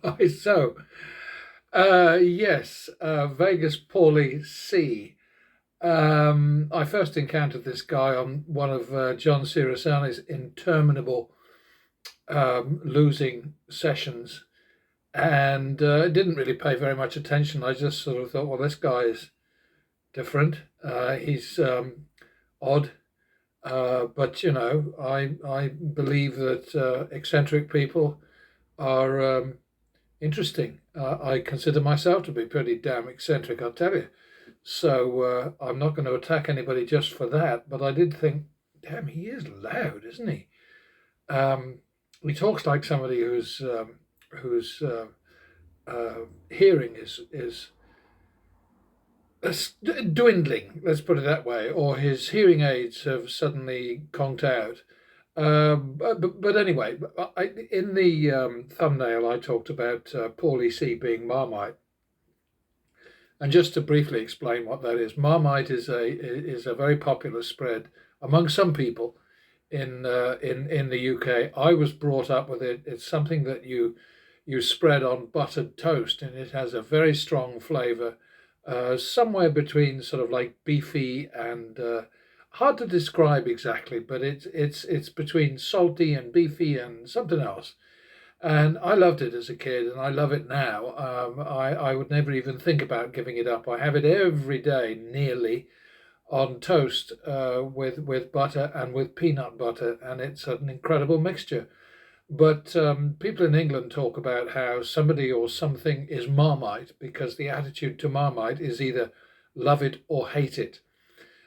Right, so, yes, VegasPaulyC. I first encountered this guy on one of John Sirasani's interminable losing sessions, and didn't really pay very much attention. I just sort of thought, well, this guy is different. He's odd, but I believe that eccentric people are interesting. I consider myself to be pretty damn eccentric, I'll tell you. So I'm not going to attack anybody just for that. But I did think, damn, he is loud, isn't he? Um, he talks like somebody whose hearing is dwindling. Let's put it that way, or his hearing aids have suddenly conked out. But anyway, in the thumbnail, I talked about Paulie C being Marmite. And just to briefly explain what that is, Marmite is a very popular spread among some people in the UK. I was brought up with it. It's something that you spread on buttered toast, and it has a very strong flavour, somewhere between sort of like beefy and hard to describe exactly, but it's between salty and beefy and something else. And I loved it as a kid, and I love it now. I would never even think about giving it up. I have it every day, nearly, on toast with butter and with peanut butter, and it's an incredible mixture. But people in England talk about how somebody or something is Marmite because the attitude to Marmite is either love it or hate it.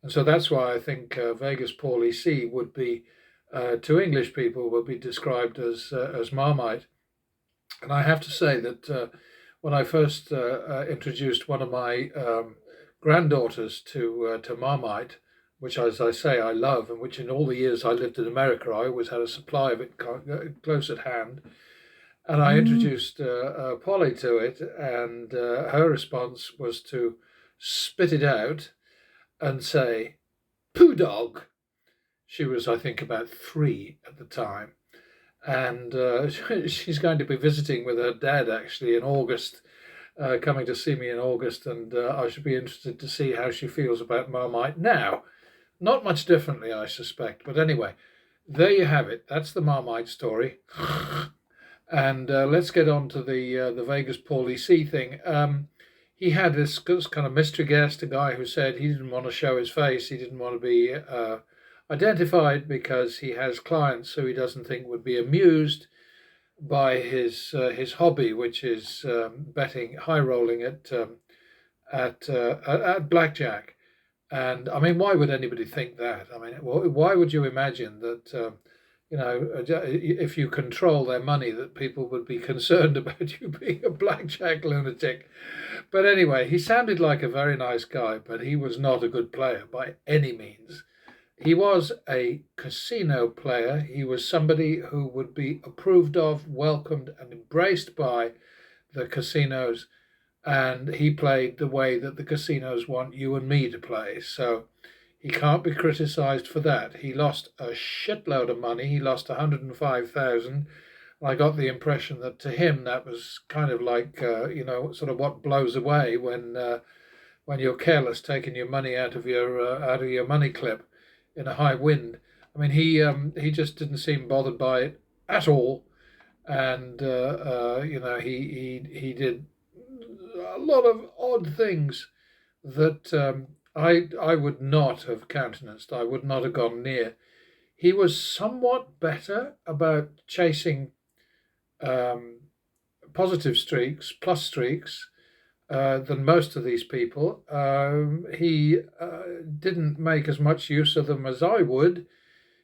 And so that's why I think Vegas Pauly C would be, to English people, would be described as Marmite. And I have to say that when I first introduced one of my granddaughters to Marmite, which, as I say, I love, and which in all the years I lived in America, I always had a supply of it close at hand. And I introduced Polly to it, and her response was to spit it out and say, "Poo dog." She was, I think, about 3 at the time. And she's going to be visiting with her dad actually in August, coming to see me in August, and I should be interested to see how she feels about Marmite now. Not much differently, I suspect, but anyway, there you have it. That's the Marmite story. And let's get on to the Vegas Paulie C thing. He had this kind of mystery guest, a guy who said he didn't want to show his face, he didn't want to be identified because he has clients who he doesn't think would be amused by his hobby, which is betting, high rolling at blackjack. And I mean, why would anybody think that? I mean, why would you imagine that? If you control their money, that people would be concerned about you being a blackjack lunatic. But anyway, he sounded like a very nice guy, but he was not a good player by any means. He was a casino player. He was somebody who would be approved of, welcomed, and embraced by the casinos. And he played the way that the casinos want you and me to play. So he can't be criticized for that. He lost a shitload of money. He lost 105,000. I got the impression that to him that was kind of like sort of what blows away when you're careless, taking your money out of your money clip in a high wind. I mean, he just didn't seem bothered by it at all, and he did a lot of odd things that I would not have countenanced. I would not have gone near. He was somewhat better about chasing um, positive streaks, plus streaks, than most of these people. He didn't make as much use of them as I would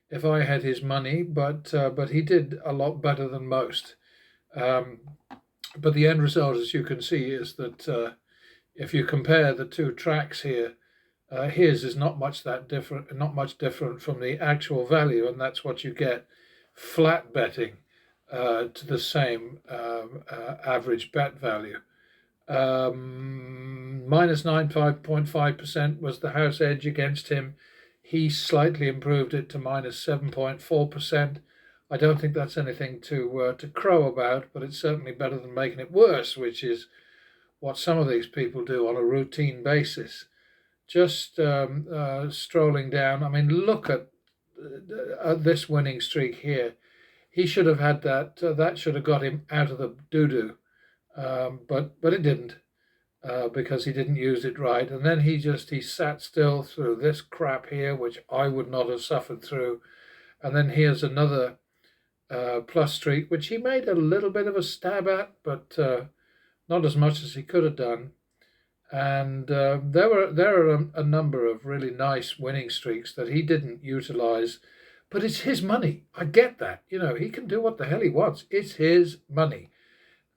if I had his money, but he did a lot better than most. Um, but the end result, as you can see, is that if you compare the two tracks here, his is not much different from the actual value, and that's what you get flat betting to the same average bet value. Minus 95.5% was the house edge against him. He slightly improved it to minus 7.4%. I don't think that's anything to crow about, but it's certainly better than making it worse, which is what some of these people do on a routine basis. Just strolling down. I mean, look at this winning streak here. He should have had that. That should have got him out of the doo-doo, but it didn't, because he didn't use it right. And then he sat still through this crap here, which I would not have suffered through. And then here's another plus streak, which he made a little bit of a stab at, but not as much as he could have done. And there are a number of really nice winning streaks that he didn't utilize, but it's his money. I get that. He can do what the hell he wants. It's his money,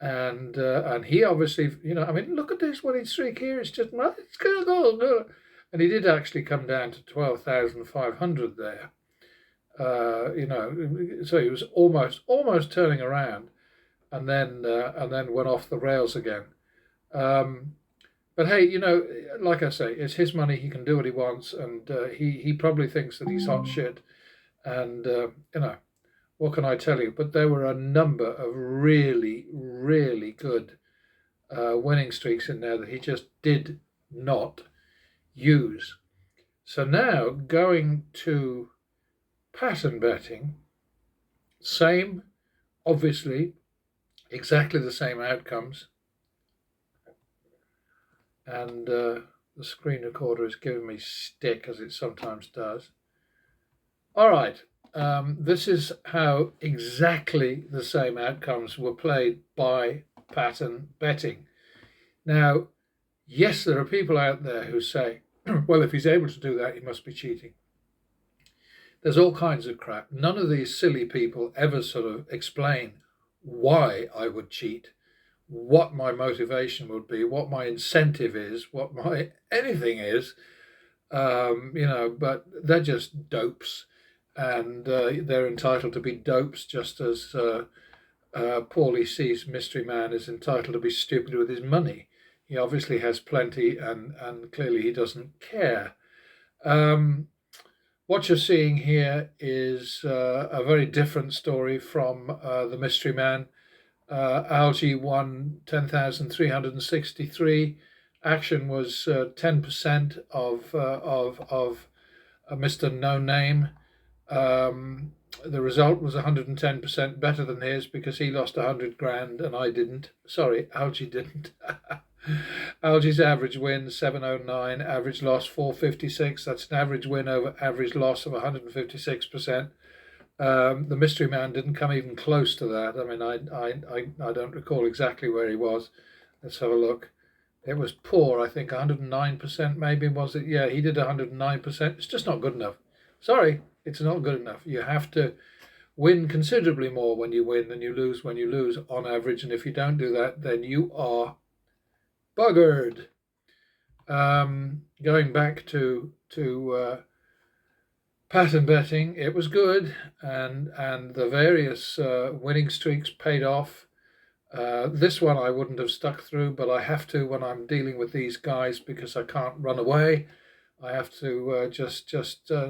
and he obviously, I mean, look at this winning streak here. It's just it's gonna go, and he did actually come down to 12,500 there. So he was almost turning around, and then went off the rails again. But hey, like I say, it's his money. He can do what he wants, and he probably thinks that he's hot shit. And what can I tell you? But there were a number of really, really good winning streaks in there that he just did not use. So now going to pattern betting, same, obviously, exactly the same outcomes. And the screen recorder is giving me stick, as it sometimes does. All right, this is how exactly the same outcomes were played by pattern betting. Now, yes, there are people out there who say, well, if he's able to do that, he must be cheating. There's all kinds of crap. None of these silly people ever sort of explain why I would cheat, what my motivation would be, what my incentive is, what my anything is, but they're just dopes, and they're entitled to be dopes, just as PaulyC's mystery man is entitled to be stupid with his money. He obviously has plenty, and clearly he doesn't care. What you're seeing here is a very different story from the mystery man. Algae won 10,363. Action was 10% of Mr. No Name. The result was 110% better than his, because he lost 100 grand and I didn't. Sorry, Algae didn't. Algae's average win 709, average loss 456. That's an average win over average loss of 156%. The mystery man didn't come even close to that. I mean, I don't recall exactly where he was. Let's have a look. It was poor, I think 109% maybe, was it? Yeah, he did 109%. It's just not good enough. Sorry, it's not good enough. You have to win considerably more when you win than you lose when you lose on average. And if you don't do that, then you are buggered. Going back to pattern betting, it was good, and the various winning streaks paid off. This one I wouldn't have stuck through, but I have to when I'm dealing with these guys, because I can't run away. I have to just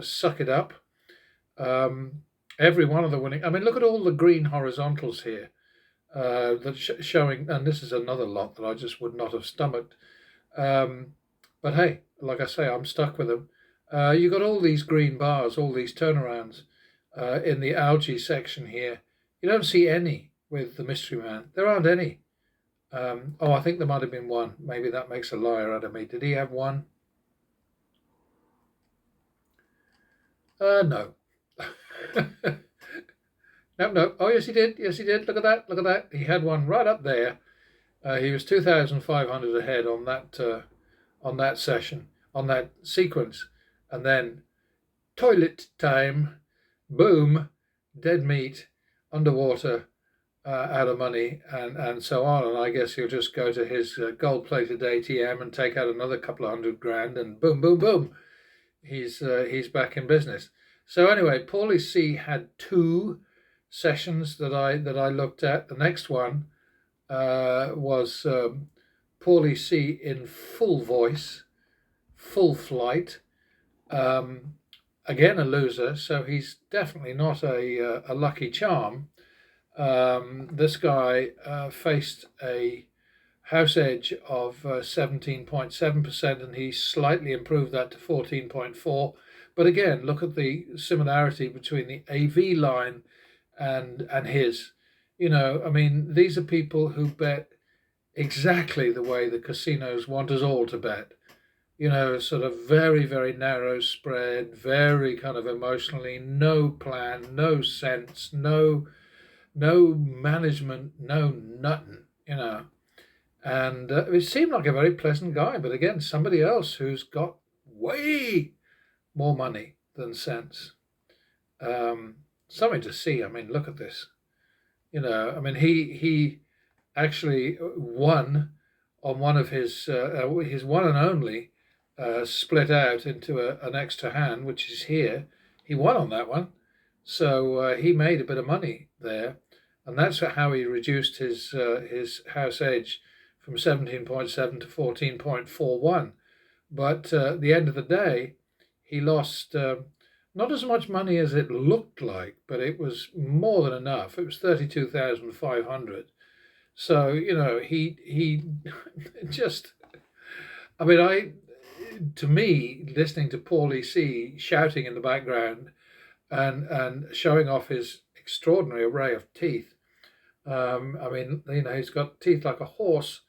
suck it up. Every one of the winning. I mean, look at all the green horizontals here. That's showing, and this is another lot that I just would not have stomached. But hey, like I say, I'm stuck with them. You got all these green bars, all these turnarounds in the algae section here. You don't see any with the mystery man. There aren't any. Oh, I think there might have been one. Maybe that makes a liar out of me. Did he have one? No. No. Oh, yes, he did. Yes, he did. Look at that. Look at that. He had one right up there. He was 2,500 ahead on that session, on that sequence. And then toilet time, boom, dead meat, underwater, out of money, and so on. And I guess he'll just go to his gold-plated ATM and take out another couple of 100 grand, and boom, boom, boom, he's back in business. So anyway, PaulyC had 2 sessions that I looked at. The next one was PaulyC in full voice, full flight, again a loser, so he's definitely not a lucky charm. This guy faced a house edge of 17.7%, and he slightly improved that to 14.4. But again, look at the similarity between the AV line and his. I mean, these are people who bet exactly the way the casinos want us all to bet. Sort of very, very narrow spread, very kind of emotionally, no plan, no sense, no management, no nothing. And it seemed like a very pleasant guy, but again, somebody else who's got way more money than sense. Something to see. I mean, look at this. I mean, he actually won on one of his one and only split out into an extra hand, which is here. He won on that one, so he made a bit of money there, and that's how he reduced his house edge from 17.7 to 14.41. But at the end of the day, he lost not as much money as it looked like, but it was more than enough. It was 32,500. So he just. I mean, to me, listening to Paulie C shouting in the background and showing off his extraordinary array of teeth. I mean, he's got teeth like a horse,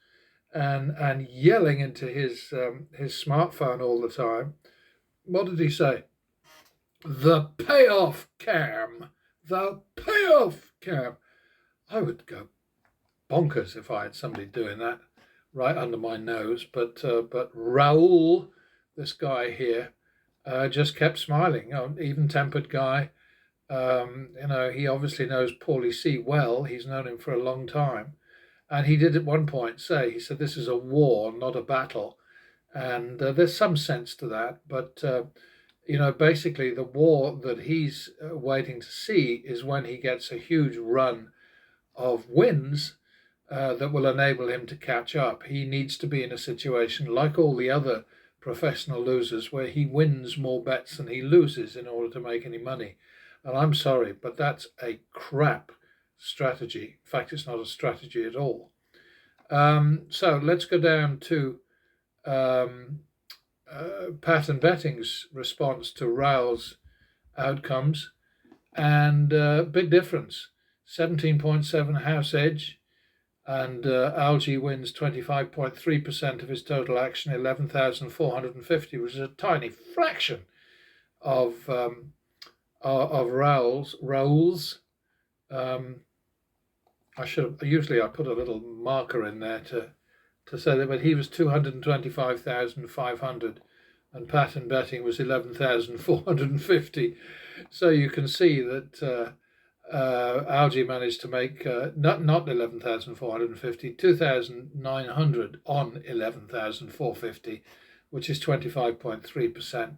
and yelling into his smartphone all the time. What did he say? The payoff cam. The payoff cam. I would go bonkers if I had somebody doing that right under my nose. But Raul, this guy here, just kept smiling. Even-tempered guy. He obviously knows Paulie C well. He's known him for a long time. And he did at one point say, he said, this is a war, not a battle. And there's some sense to that. But, basically the war that he's waiting to see is when he gets a huge run of wins that will enable him to catch up. He needs to be in a situation like all the other professional losers where he wins more bets than he loses in order to make any money. And I'm sorry, but that's a crap strategy. In fact, it's not a strategy at all. So let's go down to pattern betting's response to Raoul's outcomes, and big difference. 17.7 house edge, and Algie wins 25.3% of his total action, 11,450, which is a tiny fraction of Raoul's. Usually I put a little marker in there to say that, but he was 225,500 and pattern betting was 11,450. So you can see that Algie managed to make not 11,450, 2,900 on 11,450, which is 25.3%.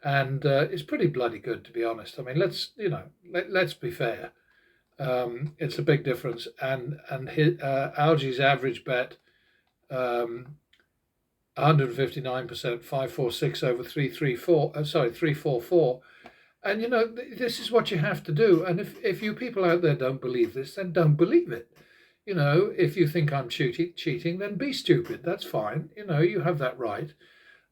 And it's pretty bloody good, to be honest. I mean, let's be fair. It's a big difference, and Algie's average bet, 159%, 546 over 334. 344. And this is what you have to do. And if you people out there don't believe this, then don't believe it. If you think I'm cheating, then be stupid. That's fine. You have that right.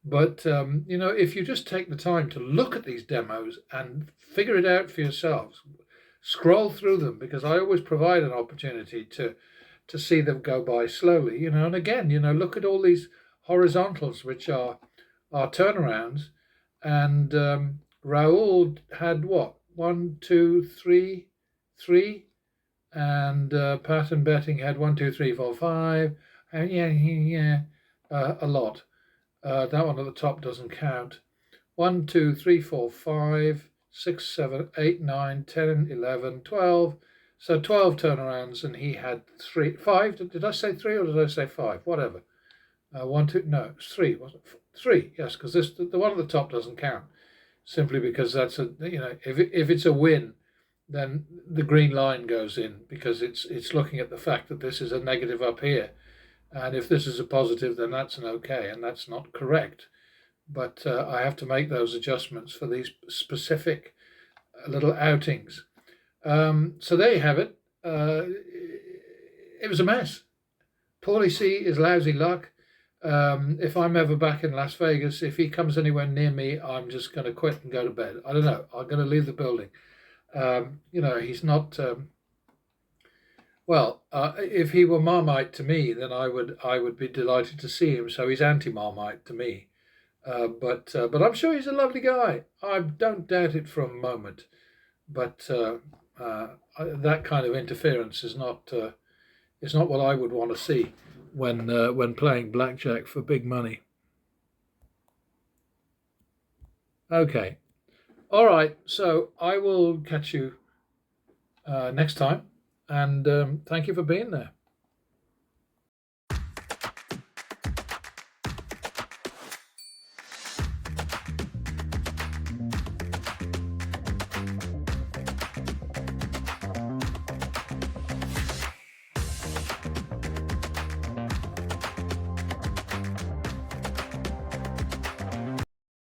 But if you just take the time to look at these demos and figure it out for yourselves, scroll through them, because I always provide an opportunity to see them go by slowly, and again, look at all these horizontals, which are turnarounds, and Raoul had what, 1, 2, 3, and pattern betting had 1, 2, 3, 4, 5, and a lot. That one at the top doesn't count. 1, 2, 3, 4, 5, 6, 7, 8, 9, 10, 11, 12. So 12 turnarounds, and he had 5. Did I say 3 or did I say 5? Whatever. 1, 2. No, it's 3. Wasn't it? 3? Yes, because the one at the top doesn't count. Simply because that's if it's a win, then the green line goes in, because it's looking at the fact that this is a negative up here, and if this is a positive, then that's an okay, and that's not correct. but I have to make those adjustments for these specific little outings. So there you have it. It was a mess. Paulie C is lousy luck. If I'm ever back in Las Vegas, if he comes anywhere near me, I'm just going to quit and go to bed. I don't know. I'm going to leave the building. He's not. If he were Marmite to me, then I would be delighted to see him. So he's anti-Marmite to me. But I'm sure he's a lovely guy. I don't doubt it for a moment. But that kind of interference is not what I would want to see when playing blackjack for big money. Okay, all right. So I will catch you next time, and thank you for being there.